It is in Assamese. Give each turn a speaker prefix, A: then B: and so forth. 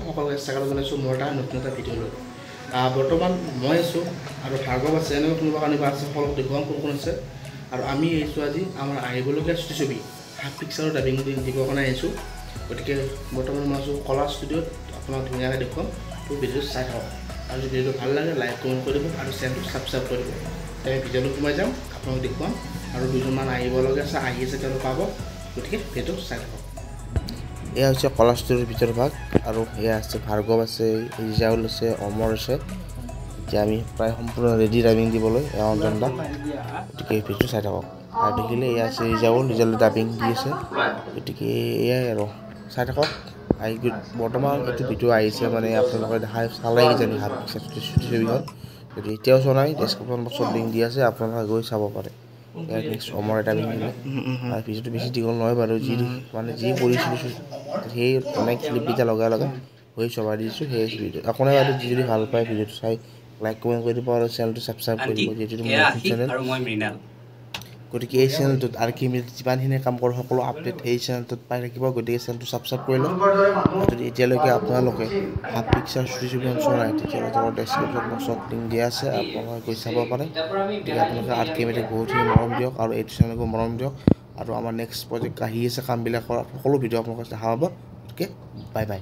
A: সকলোকে স্বাগতম জনাইছোঁ মোৰ এটা নতুন এটা ভিডিঅ' লৈ। বৰ্তমান মই আছোঁ আৰু ভাৰ্গৱ আছে, এনেকুৱা কোনোবা কানিবা আছে, সকলোক দেখুৱাম কোন কোন আছে। আৰু আমি আহিছোঁ আজি আমাৰ আহিবলগীয়া ছবি হাফ পিকচাৰৰ ডাবিং দিবৰ কাৰণে আহিছোঁ। গতিকে বৰ্তমান মই আছোঁ কলা ষ্টুডিঅ'ত, আপোনাক ধুনীয়াকৈ দেখুৱাম। তো ভিডিঅ'টো চাই থাকক আৰু যদি ভিডিঅ'টো ভাল লাগে লাইক কমেণ্ট কৰি দিব আৰু চেনেলটো ছাবস্ক্ৰাইব কৰি দিব। তেনেকৈ ভিডিঅ'টো সোমাই যাম, আপোনাক দেখুৱাম আৰু দুজনমান আহিবলগীয়া আছে, আহি আছে, তেওঁলোক পাব। গতিকে ভিডিঅ'টো চাই থাকক। এয়া হৈছে কলা ষ্টুডিঅ'ৰ ভিতৰ ভাগ আৰু এয়া আছে ভাৰ্গৱ আছে, ৰিজাউল আছে, অমৰ আছে। এতিয়া আমি প্ৰায় সম্পূৰ্ণ ৰেডি ডাবিং দিবলৈ এয়া অঞ্জন দা। গতিকে ভিডিঅ'টো চাই থাকক আৰু দেখিলে এয়া আছে ৰিজাউল ডাবিং দি আছে। গতিকে এয়াই আৰু চাই থাকক। বৰ্তমান এইটো ভিডিঅ' আহিছে মানে আপোনালোকে দেখাই চালেই কিজানি হাফ পিকচাৰ ছবিখন। যদি এতিয়াও চোৱা নাই ডেছক্ৰিপশ্যন বক্সত লিংক দি আছে, আপোনালোকে গৈ চাব পাৰে। ইয়াৰ নেক্সট অমৰ এটা দিলে আৰু ভিডিঅ'টো বেছি দীঘল নহয় বাৰু, যি কৰিছিলোঁ সেই মানে ক্লিপকেইটা লগাই হৈ চবাই দিছোঁ। সেই ভিডিঅ' আপোনাৰ বাইদেউ যদি ভাল পায় ভিডিঅ'টো চাই লাইক কমেণ্ট কৰি দিব আৰু চেনেলটো ছাবস্ক্ৰাইব কৰি দিব, যিহেতু মোৰ নতুন চেনেল। গতিকে এই চেনেলটোত আৰু যিমানখিনি কাম কৰোঁ সকলো আপডেট এই চেনেলটোত পাই থাকিব। গতিকে চেনেলটো ছাবস্ক্ৰাইব কৰি লওক। যদি এতিয়ালৈকে আপোনালোকে হাফ পিকচাৰ ছবিখন চোৱা নাই তেতিয়াহ'লে তলৰ ডেছক্ৰিপশ্যন বক্সত লিংক দিয়া আছে, আপোনালোকে গৈ চাব পাৰে। গতিকে আপোনালোকে আল্টিমেটলি বহুতখিনি মৰম দিয়ক আৰু এইটো চেনেলকো মৰম দিয়ক। আৰু আমাৰ নেক্সট প্ৰজেক্ট আহি আছে, কামবিলাকৰ সকলো ভিডিঅ' আপোনালোকে দেখা পাব। গতিকে বাই বাই।